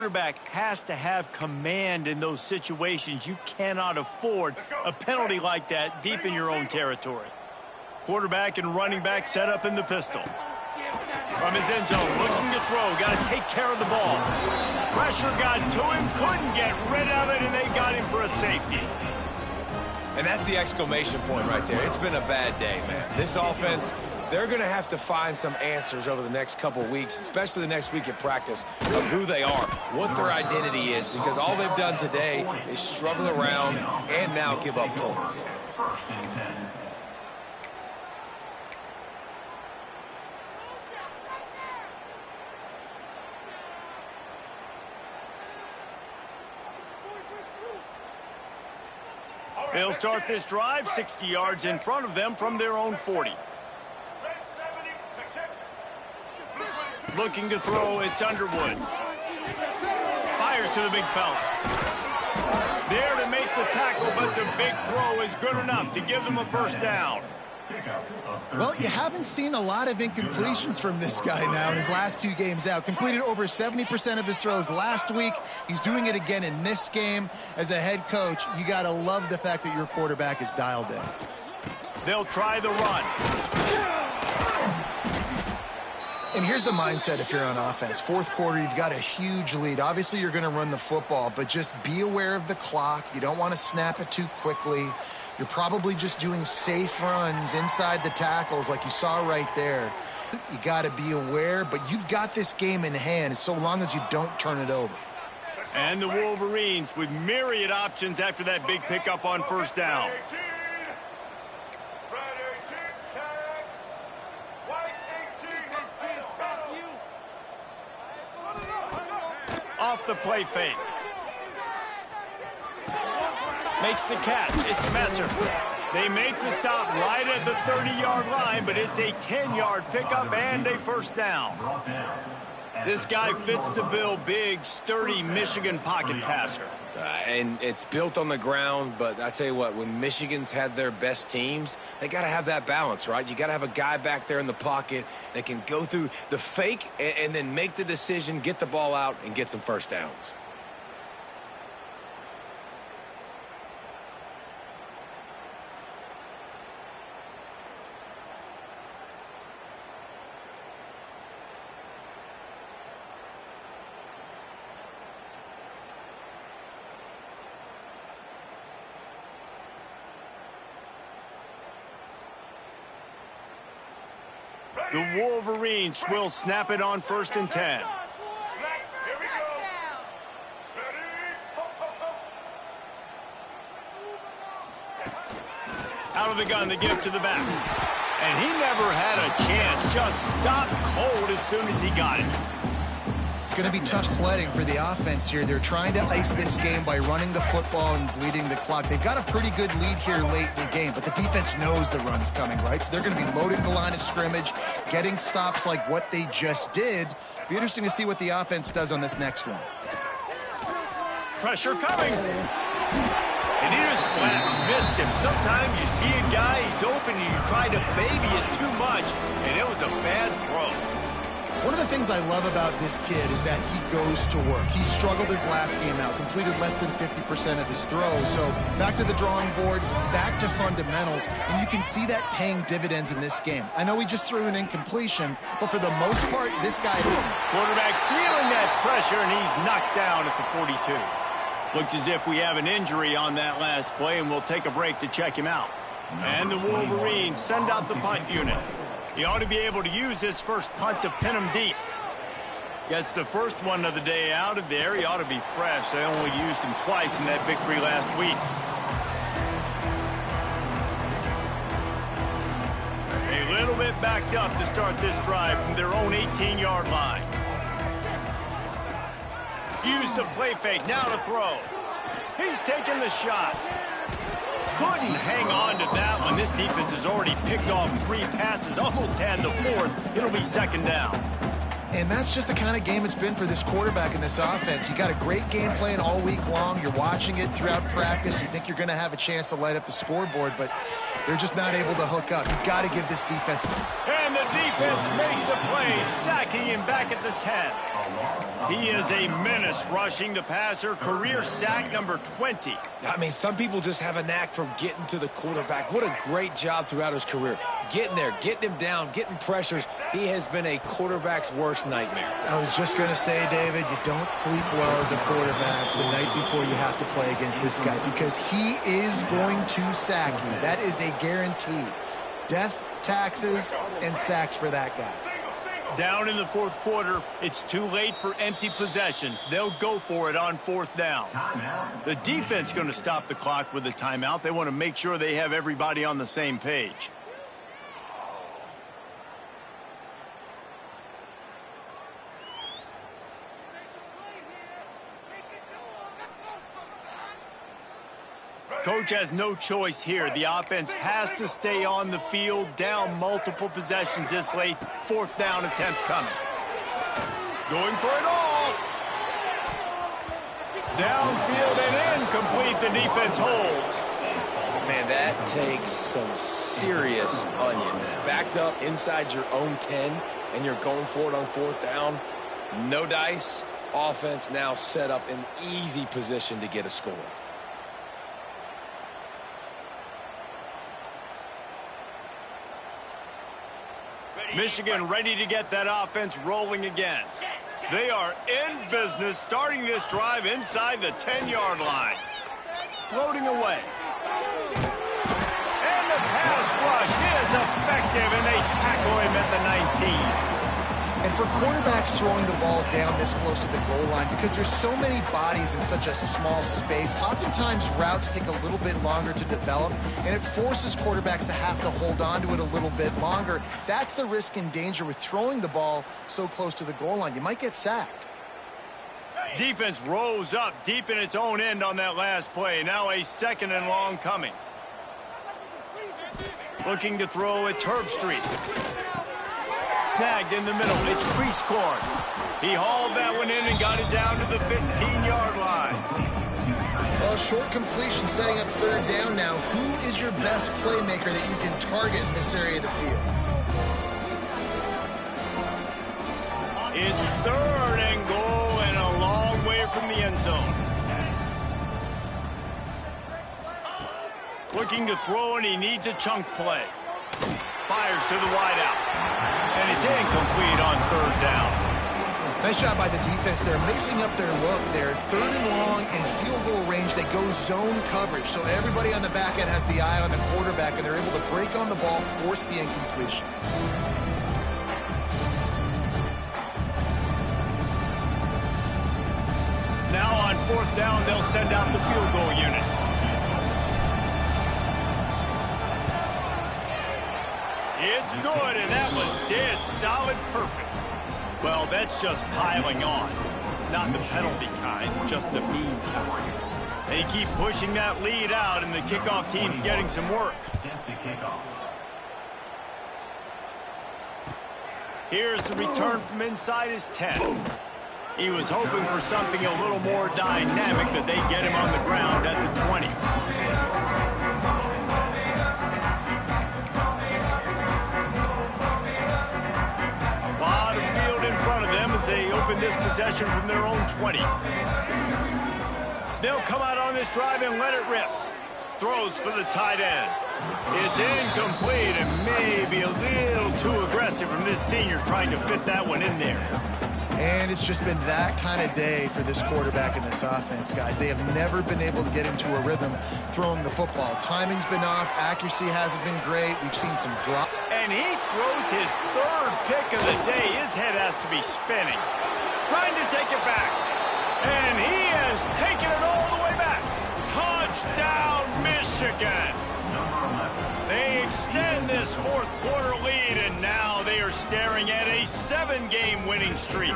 Quarterback has to have command in those situations. You cannot afford a penalty like that deep in your own territory. Quarterback and running back set up in the pistol. From his end zone, looking to throw. Got to take care of the ball. Pressure got to him, couldn't get rid of it, and they got him for a safety. And that's the exclamation point right there. It's been a bad day, man. This offense, they're going to have to find some answers over the next couple weeks, especially the next week at practice, of who they are, what their identity is, because all they've done today is struggle around and now give up points. They'll start this drive 60 yards in front of them from their own 40. Looking to throw, it's Underwood. Fires to the big fella. There to make the tackle, but the big throw is good enough to give them a first down. Well, you haven't seen a lot of incompletions from this guy now in his last 2 games out. Completed over 70% of his throws last week. He's doing it again in this game. As a head coach, you got to love the fact that your quarterback is dialed in. They'll try the run. And here's the mindset if you're on offense. Fourth quarter, you've got a huge lead. Obviously, you're going to run the football, but just be aware of the clock. You don't want to snap it too quickly. You're probably just doing safe runs inside the tackles like you saw right there. You got to be aware, but you've got this game in hand so long as you don't turn it over. And the Wolverines with myriad options after that big pickup on first down. Off the play fake. Makes the catch. It's Messer. They make the stop right at the 30-yard line, but it's a 10-yard pickup and a first down. This guy fits the bill, big, sturdy Michigan pocket passer. And it's built on the ground, but I tell you what, when Michigan's had their best teams, they got to have that balance, right? You got to have a guy back there in the pocket that can go through the fake and then make the decision, get the ball out, and get some first downs. The Wolverines will snap it on 1st and 10. Out of the gun to give to the back. And he never had a chance. Just stopped cold as soon as he got it. It's going to be tough sledding for the offense here. They're trying to ice this game by running the football and bleeding the clock. They've got a pretty good lead here late in the game, but the defense knows the run's coming, right? So they're going to be loading the line of scrimmage, getting stops like what they just did. Be interesting to see what the offense does on this next one. Pressure coming. And he just flat missed him. Sometimes you see a guy, he's open, and you try to baby it too much, and it was a bad throw. One of the things I love about this kid is that he goes to work. He struggled his last game out, completed less than 50% of his throws. So back to the drawing board, back to fundamentals, and you can see that paying dividends in this game. I know he just threw an incompletion, but for the most part, this guy didn't. Quarterback feeling that pressure, and he's knocked down at the 42. Looks as if we have an injury on that last play, and we'll take a break to check him out. And the Wolverines send out the punt unit. He ought to be able to use his first punt to pin him deep. Gets the first one of the day out of there. He ought to be fresh. They only used him twice in that victory last week. A little bit backed up to start this drive from their own 18-yard line. Use the play fake, now to throw. He's taking the shot. Couldn't hang on to that one. This defense has already picked off 3 passes, almost had the 4th. It'll be second down. And that's just the kind of game it's been for this quarterback in this offense. You got a great game plan all week long. You're watching it throughout practice. You think you're going to have a chance to light up the scoreboard, but they're just not able to hook up. You've got to give this defense. And the defense makes a play, sacking him back at the 10. He is a menace rushing the passer, career sack number 20. I mean, some people just have a knack for getting to the quarterback. What a great job throughout his career. Getting there, getting him down, getting pressures. He has been a quarterback's worst nightmare. I was just going to say, David, you don't sleep well as a quarterback the night before you have to play against this guy because he is going to sack you. That is a guarantee. Death, taxes, and sacks for that guy. Down in the fourth quarter, it's too late for empty possessions. They'll go for it on fourth down. The defense going to stop the clock with a timeout. They want to make sure they have everybody on the same page. Coach has no choice here. The offense has to stay on the field, down multiple possessions this late. Fourth down attempt coming. Going for it all. Downfield and incomplete. The defense holds. Man, that takes some serious onions. Backed up inside your own 10, and you're going for it on fourth down. No dice. Offense now set up in easy position to get a score. Michigan ready to get that offense rolling again. They are in business, starting this drive inside the 10-yard line. Floating away. And the pass rush is effective, and they tackle him at the 19. And for quarterbacks throwing the ball down this close to the goal line, because there's so many bodies in such a small space, oftentimes routes take a little bit longer to develop, and it forces quarterbacks to have to hold on to it a little bit longer. That's the risk and danger with throwing the ball so close to the goal line. You might get sacked. Defense rose up deep in its own end on that last play. Now a second and long coming. Looking to throw, it's Herbstreit. Snagged in the middle. It's Prieskorn. He hauled that one in and got it down to the 15-yard line. Well, short completion setting up third down now. Who is your best playmaker that you can target in this area of the field? It's third and goal and a long way from the end zone. Looking to throw, and he needs a chunk play. Fires to the wideout. And it's incomplete on third down. Nice job by the defense. They're mixing up their look. They're third and long in field goal range. They go zone coverage. So everybody on the back end has the eye on the quarterback, and they're able to break on the ball, force the incompletion. Now on fourth down, they'll send out the field goal unit. It's good, and that was dead solid perfect. Well, that's just piling on. Not the penalty kind, just the mean kind. They keep pushing that lead out, and the kickoff team's getting some work. Here's the return from inside his 10. He was hoping for something a little more dynamic, that they'd get him on the ground at the 20. They open this possession from their own 20. They'll come out on this drive and let it rip. Throws for the tight end. It's incomplete and maybe a little too aggressive from this senior trying to fit that one in there. And it's just been that kind of day for this quarterback in this offense, guys. They have never been able to get into a rhythm throwing the football. Timing's been off. Accuracy hasn't been great. We've seen some drop. And he throws his third pick of the day. His head has to be spinning. Trying to take it back. And he has taken it all the way back. Touchdown, Michigan. They extend this fourth quarter lead, and now they are staring at a 7-game winning streak.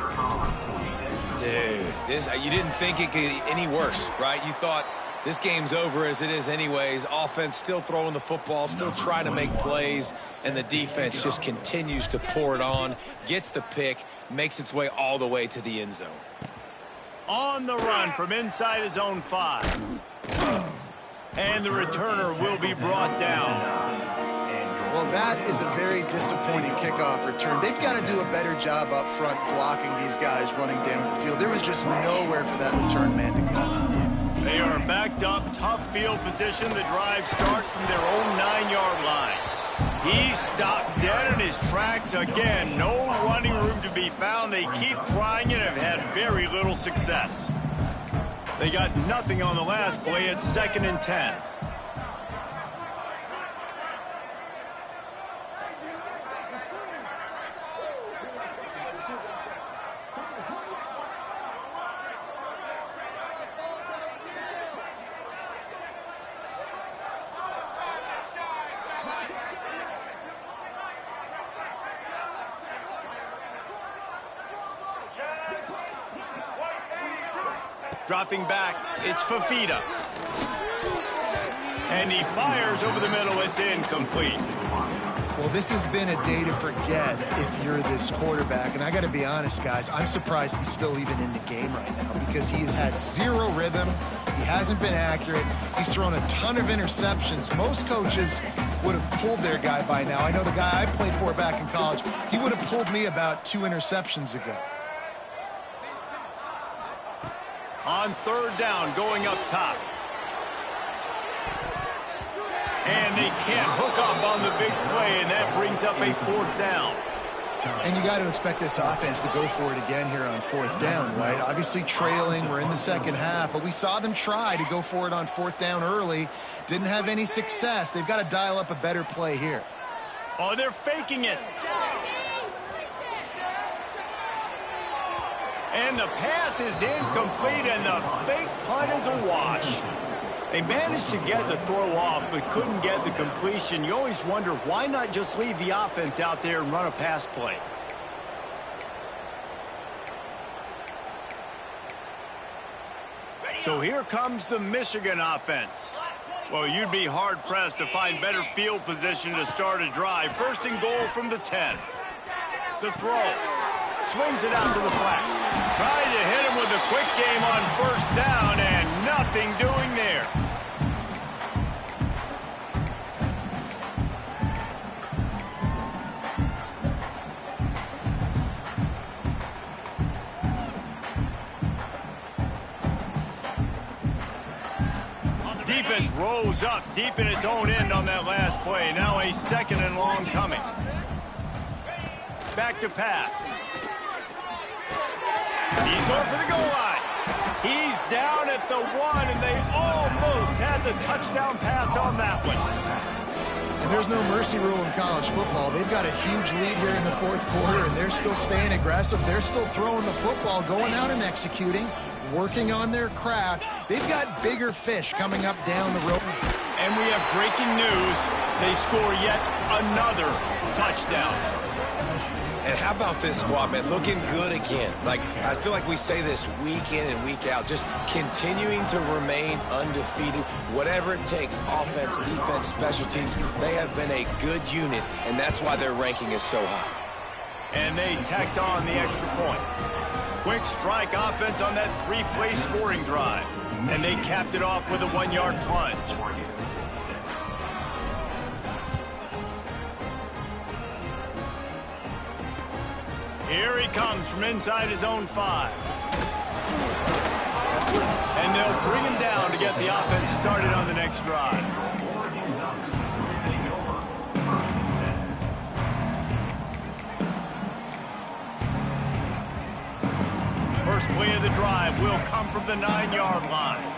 Dude, you didn't think it could get any worse, right? You thought this game's over as it is anyways. Offense still throwing the football, still trying to make plays, and the defense just continues to pour it on, gets the pick, makes its way all the way to the end zone. On the run from inside his own 5. And the returner will be brought down. Well, that is a very disappointing kickoff return. They've got to do a better job up front blocking these guys running down the field. There was just nowhere for that return man to go. They are backed up, tough field position. The drive starts from their own 9-yard line. He's stopped dead in his tracks again. No running room to be found. They keep trying it and have had very little success. They got nothing on the last play. It's 2nd and 10. Dropping back, it's Fafita. And he fires over the middle. It's incomplete. Well, this has been a day to forget if you're this quarterback. And I got to be honest, guys, I'm surprised he's still even in the game right now because he has had zero rhythm. He hasn't been accurate. He's thrown a ton of interceptions. Most coaches would have pulled their guy by now. I know the guy I played for back in college, he would have pulled me about 2 interceptions ago. On 3rd down, going up top. And they can't hook up on the big play, and that brings up a 4th down. And you got to expect this offense to go for it again here on 4th down, right? Obviously trailing, we're in the second half, but we saw them try to go for it on 4th down early. Didn't have any success. They've got to dial up a better play here. Oh, they're faking it. And the pass is incomplete, and the fake punt is a wash. They managed to get the throw off, but couldn't get the completion. You always wonder, why not just leave the offense out there and run a pass play? So here comes the Michigan offense. Well, you'd be hard-pressed to find better field position to start a drive. 1st and goal from the 10. The throw. Swings it out to the flat. Trying to hit him with a quick game on 1st down, and nothing doing there. Defense rose up deep in its own end on that last play. Now a 2nd and long coming. Back to pass. He's going for the goal line. He's down at the 1, and they almost had the touchdown pass on that one. And there's no mercy rule in college football. They've got a huge lead here in the 4th quarter, and they're still staying aggressive. They're still throwing the football, going out and executing, working on their craft. They've got bigger fish coming up down the road. And we have breaking news. They score yet another touchdown. And how about this squad, man? Looking good again. Like, I feel like we say this week in and week out, just continuing to remain undefeated. Whatever it takes, offense, defense, special teams, they have been a good unit, and that's why their ranking is so high. And they tacked on the extra point. Quick strike offense on that 3-play scoring drive. And they capped it off with a 1-yard plunge. Here he comes from inside his own 5. And they'll bring him down to get the offense started on the next drive. First play of the drive will come from the 9-yard line.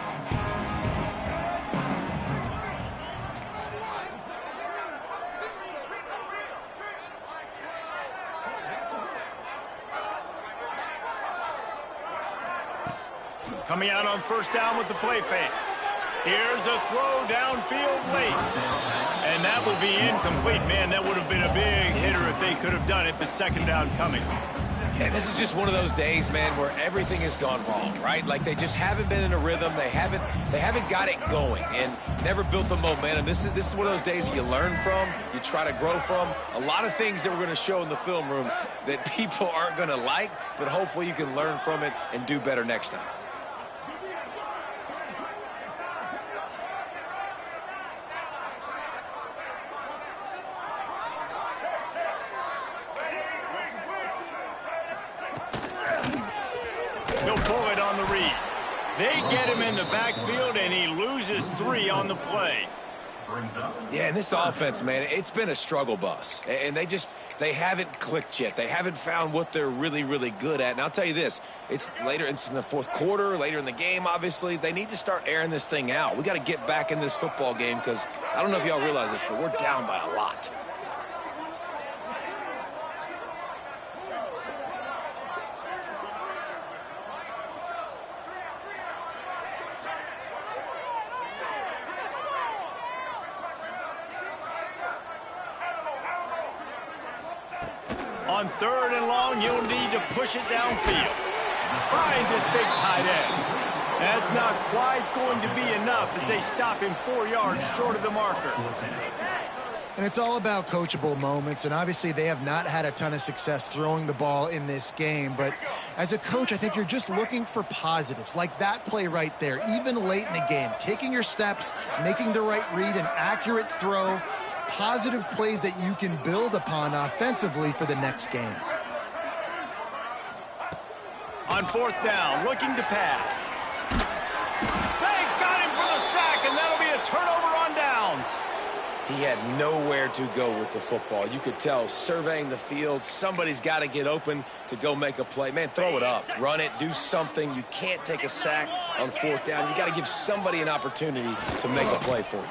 Coming out on 1st down with the play fake. Here's a throw downfield late. And that will be incomplete. Man, that would have been a big hitter if they could have done it, but 2nd down coming. And this is just one of those days, man, where everything has gone wrong, right? Like they just haven't been in a rhythm. They haven't got it going and never built the momentum. This is one of those days that you learn from, you try to grow from. A lot of things that we're going to show in the film room that people aren't going to like, but hopefully you can learn from it and do better next time. They get him in the backfield, and he loses 3 on the play. Yeah, and this offense, man, it's been a struggle bus. And they haven't clicked yet. They haven't found what they're really, really good at. And I'll tell you this, it's in the fourth quarter, later in the game, obviously. They need to start airing this thing out. We got to get back in this football game because I don't know if y'all realize this, but we're down by a lot. On 3rd and long, you'll need to push it downfield. Finds his big tight end. That's not quite going to be enough as they stop him 4 yards short of the marker. And it's all about coachable moments, and obviously they have not had a ton of success throwing the ball in this game. But as a coach, I think you're just looking for positives, like that play right there, even late in the game. Taking your steps, making the right read, an accurate throw, positive plays that you can build upon offensively for the next game. On 4th down, looking to pass. They got him for the sack, and that'll be a turnover on downs. He had nowhere to go with the football. You could tell, surveying the field, somebody's got to get open to go make a play. Man, throw it up, run it, do something. You can't take a sack on 4th down. You got to give somebody an opportunity to make a play for you.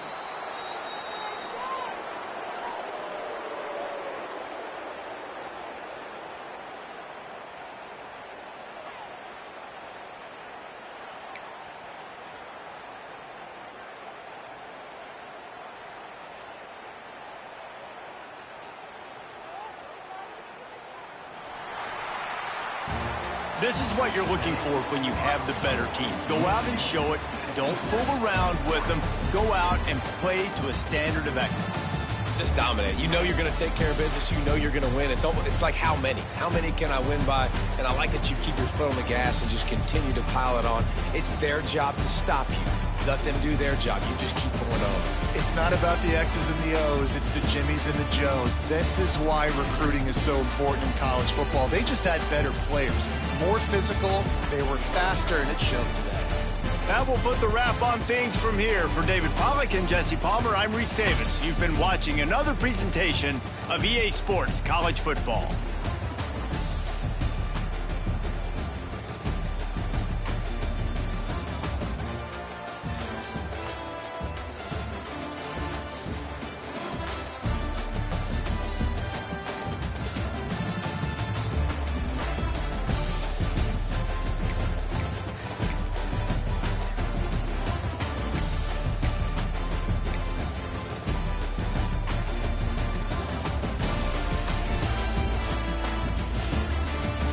This is what you're looking for when you have the better team. Go out and show it. Don't fool around with them. Go out and play to a standard of excellence. Just dominate. You know you're going to take care of business. You know you're going to win. It's like how many? How many can I win by? And I like that you keep your foot on the gas and just continue to pile it on. It's their job to stop you. Let them do their job. You just keep going on. It's not about the X's and the O's. It's the Jimmies and the Joes. This is why recruiting is so important in college football. They just had better players, more physical, they were faster, and it showed today. That will put the wrap on things from here. For David Pollack and Jesse Palmer, I'm Reese Davis. You've been watching another presentation of EA Sports College Football.